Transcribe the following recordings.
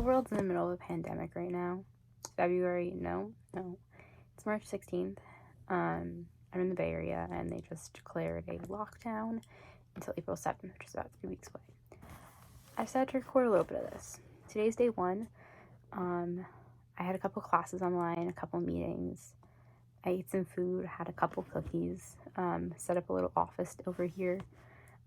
world's in the middle of a pandemic right now. February, no. It's March 16th. I'm in the Bay Area, and they just declared a lockdown until April 7th, which is about 3 weeks away. I decided to record a little bit of this. Today's day one. I had a couple classes online, a couple meetings. I ate some food, had a couple cookies, set up a little office over here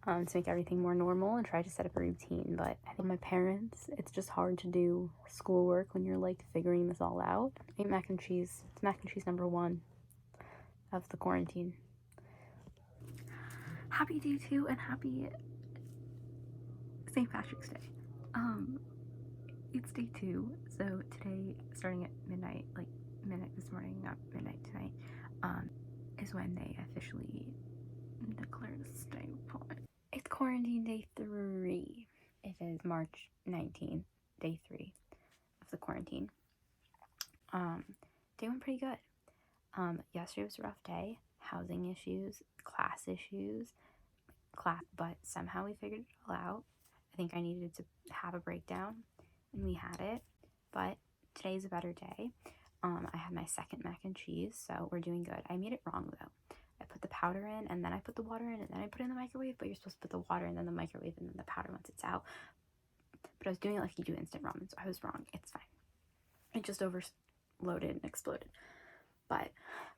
to make everything more normal and try to set up a routine. But I think my parents, it's just hard to do schoolwork when you're like figuring this all out. I ate mac and cheese. It's mac and cheese number one of the quarantine. Happy day 2 and happy St. Patrick's Day. It's day 2, so today, starting at midnight, like midnight this morning, not midnight tonight, is when they officially declared a stay put. It's quarantine day 3. It is March 19th, day 3 of the quarantine. Day went pretty good. Yesterday was a rough day. Housing issues, class issues, but somehow we figured it all out. I think I needed to have a breakdown, and we had it. But today's a better day. I had my second mac and cheese, so we're doing good. I made it wrong though. I put the powder in, and then I put the water in, and then I put it in the microwave, but you're supposed to put the water and then the microwave and then the powder once it's out. But I was doing it like you do instant ramen, so I was wrong. It's fine. It just overloaded and exploded. But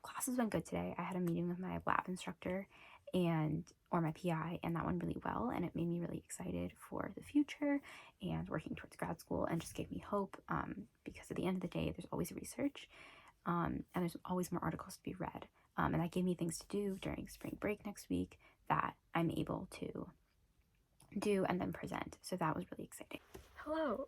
classes went good today. I had a meeting with my lab instructor or my PI, and that went really well, and it made me really excited for the future and working towards grad school, and just gave me hope, because at the end of the day, there's always research, and there's always more articles to be read, and that gave me things to do during spring break next week that I'm able to do and then present. So that was really exciting. Hello.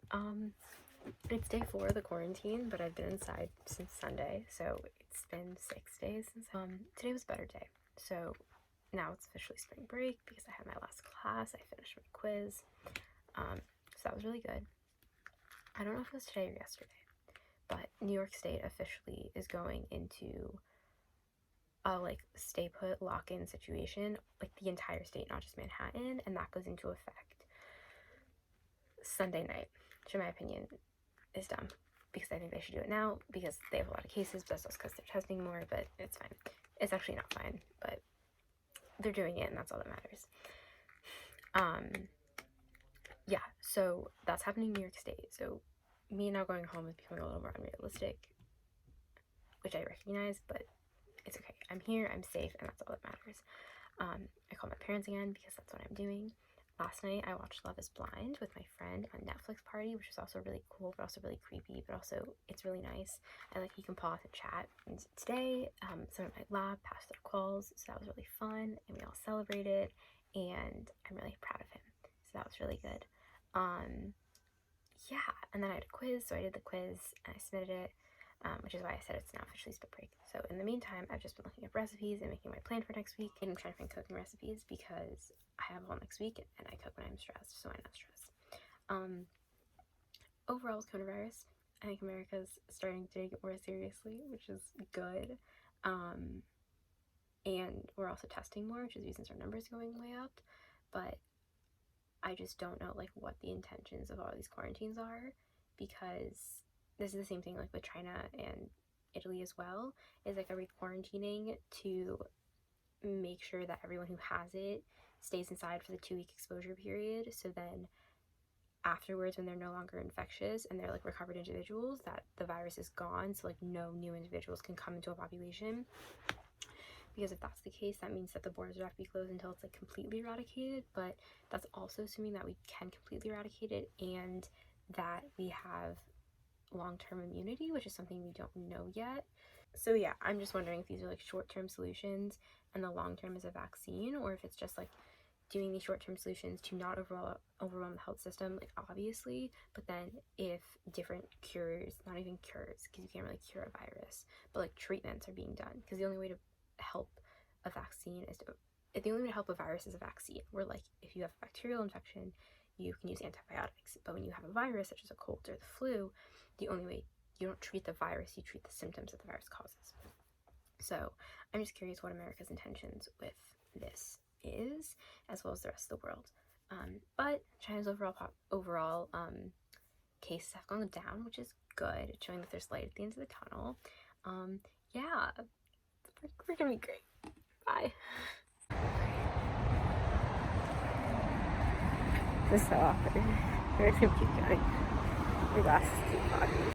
It's day 4 of the quarantine, but I've been inside since Sunday, so it's been 6 days since. Today was a better day. So now it's officially spring break because I had my last class. I finished my quiz. So that was really good. I don't know if it was today or yesterday, but New York State officially is going into a stay put lock-in situation, like the entire state, not just Manhattan, and that goes into effect Sunday night, which in my opinion is dumb, because I think they should do it now because they have a lot of cases, but that's just because they're testing more. But it's fine. It's actually not fine, but they're doing it, and that's all that matters. Yeah, so that's happening in New York State. So me now going home is becoming a little more unrealistic, which I recognize, but it's okay. I'm here, I'm safe, and that's all that matters. I called my parents again because that's what I'm doing. Last night I watched Love is Blind with my friend on Netflix party, which was also really cool, but also really creepy, but also it's really nice. You can pause and chat. And today, some of my lab passed their calls, so that was really fun, and we all celebrated, and I'm really proud of him. So that was really good. Yeah, and then I had a quiz, so I did the quiz, and I submitted it, which is why I said it's now officially spring break. So in the meantime, I've just been looking up recipes and making my plan for next week, and I'm trying to find cooking recipes because I have all next week, and I cook when I'm stressed, so I'm not stressed. Overall, with coronavirus, I think America's starting to take it more seriously, which is good. And we're also testing more, which is since our numbers going way up, but I just don't know what the intentions of all these quarantines are, because this is the same thing with China and Italy as well. Is are we quarantining to make sure that everyone who has it stays inside for the 2-week exposure period, so then afterwards, when they're no longer infectious and they're recovered individuals, that the virus is gone, so no new individuals can come into a population? Because if that's the case, that means that the borders would have to be closed until it's completely eradicated, but that's also assuming that we can completely eradicate it and that we have long-term immunity, which is something we don't know yet. So yeah, I'm just wondering if these are short-term solutions and the long-term is a vaccine, or if it's just doing these short-term solutions to not overwhelm the health system, obviously, but then if different cures, not even cures, because you can't really cure a virus, but treatments are being done, because the only way to help a vaccine is the only way to help a virus is a vaccine, where if you have a bacterial infection, you can use antibiotics, but when you have a virus such as a cold or the flu, the only way, you don't treat the virus, you treat the symptoms that the virus causes. So I'm just curious what America's intentions with this is, as well as the rest of the world. But China's overall cases have gone down, which is good. It's showing that there's light at the end of the tunnel. Yeah, we're gonna be great. Bye. This is so awkward. We're just gonna keep going. My glasses keep fogging.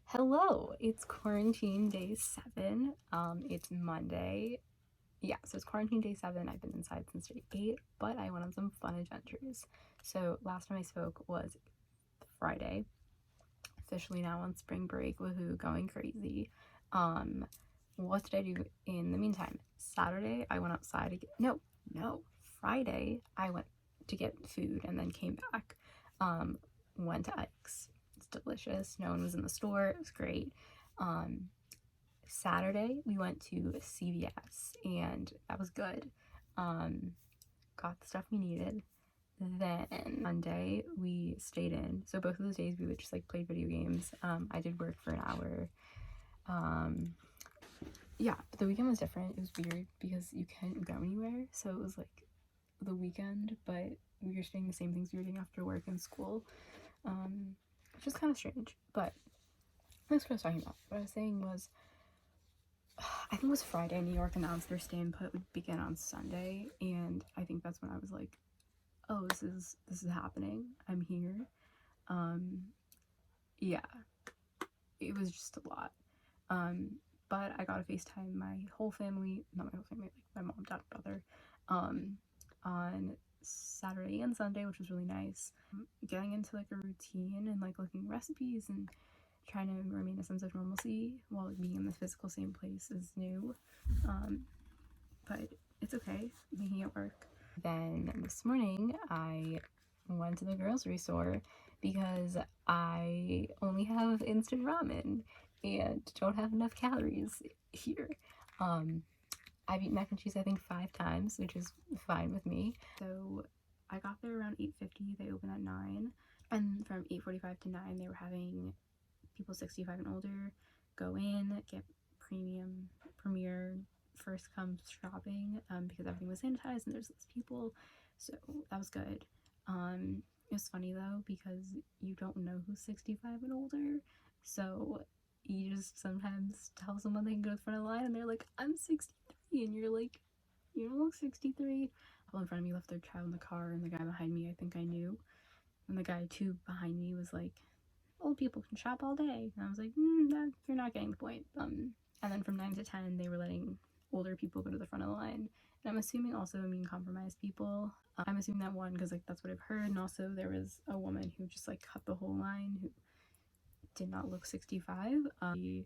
Hello, it's quarantine day 7. It's Monday. Yeah, so it's quarantine day 7. I've been inside since day 8, but I went on some fun adventures. So last time I spoke was Friday. Officially now on spring break, woohoo, going crazy. What did I do in the meantime? Saturday, I went outside again. No, Friday, I went to get food and then came back. Went to Ike's. It's delicious. No one was in the store. It was great. Saturday, we went to CVS, and that was good. Got the stuff we needed. Then Monday, we stayed in. So both of those days, we would just like play video games. I did work for an hour. Yeah, but the weekend was different. It was weird because you can't go anywhere. So it was like the weekend, but we were doing the same things we were doing after work and school, which is kind of strange. But that's what I was talking about. What I was saying was, I think it was Friday, New York announced their stay and put would begin on Sunday, and I think that's when I was like, oh, this is happening. I'm here. Yeah, it was just a lot. But I got to FaceTime my whole family, not my whole family, like my mom, dad, brother, on Saturday and Sunday, which was really nice. Getting into like a routine and like looking at recipes and trying to remain a sense of normalcy while being in the physical same place is new. But it's okay, making it work. Then this morning I went to the grocery store because I only have instant ramen and don't have enough calories here. I've eaten mac and cheese I think 5 times, which is fine with me. So I got there around 8:50. They open at 9, and from 8:45 to 9 they were having people 65 and older go in, get premier first come shopping, because everything was sanitized and there's less people, so that was good. It was funny though because you don't know who's 65 and older, so you just sometimes tell someone they can go to the front of the line and they're like, I'm 63, and you're like, you don't look 63. People in front of me left their child in the car, and the guy behind me I think I knew, and the guy too behind me was like, old people can shop all day. And I was like, you're not getting the point. And then from 9 to 10, they were letting older people go to the front of the line. And I'm assuming also immune compromised people. I'm assuming that one because like that's what I've heard. And also there was a woman who just like cut the whole line who did not look 65. She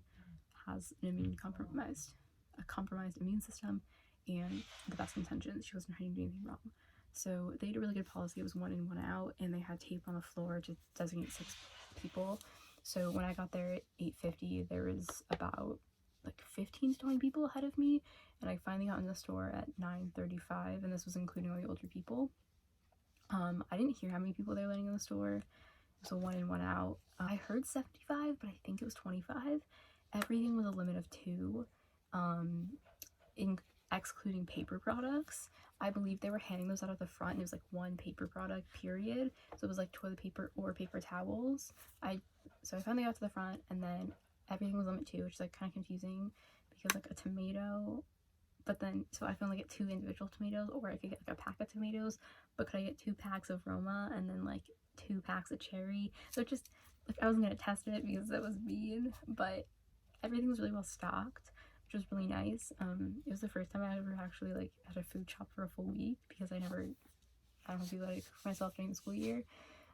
has a compromised immune system and the best intentions. She wasn't trying to do anything wrong. So they had a really good policy. It was 1 in, 1 out, and they had tape on the floor to designate 6 people. So when I got there at 8:50, there was about like 15 to 20 people ahead of me, and I finally got in the store at 9:35, and this was including all the older people. I didn't hear how many people they were letting in the store. It was a 1 in, 1 out. I heard 75, but I think it was 25. Everything was a limit of 2, excluding paper products. I believe they were handing those out at the front, and it was like 1 paper product, period. So it was like toilet paper or paper towels. So I finally got to the front, and then everything was limit 2, which is like kind of confusing because like a tomato, but then so I can only get 2 individual tomatoes, or I could get like a pack of tomatoes, but could I get 2 packs of Roma and then like 2 packs of cherry? So just like I wasn't gonna test it because that was mean, but everything was really well stocked, which was really nice. It was the first time I ever actually like had a food shop for a full week because I don't do that for myself during the school year,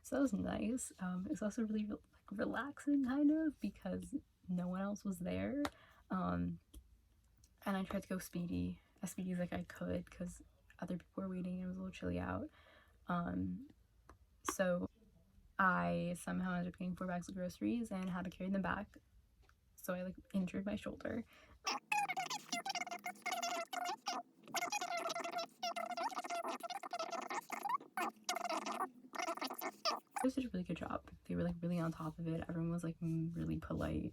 so that was nice. It was also really relaxing kind of because no one else was there, and I tried to go as speedy as like I could because other people were waiting. It was a little chilly out, so I somehow ended up getting 4 bags of groceries and had to carry them back, so I like injured my shoulder. It did a really good job. They were like really on top of it. Everyone was like really polite.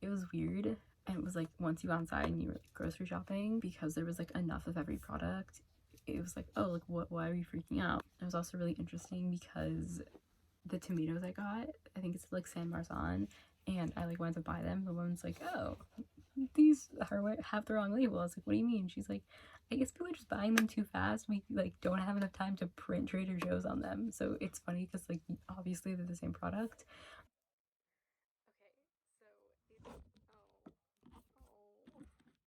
It was weird. And it was like once you got inside and you were like grocery shopping, because there was like enough of every product, it was like, oh, like what, why are you freaking out? It was also really interesting because the tomatoes I got, I think it's like San Marzan, and I like went to buy them. The woman's like, oh, these have the wrong label. I was like, what do you mean? She's like, I guess people are just buying them too fast. We like don't have enough time to print Trader Joe's on them. So it's funny because like obviously they're the same product,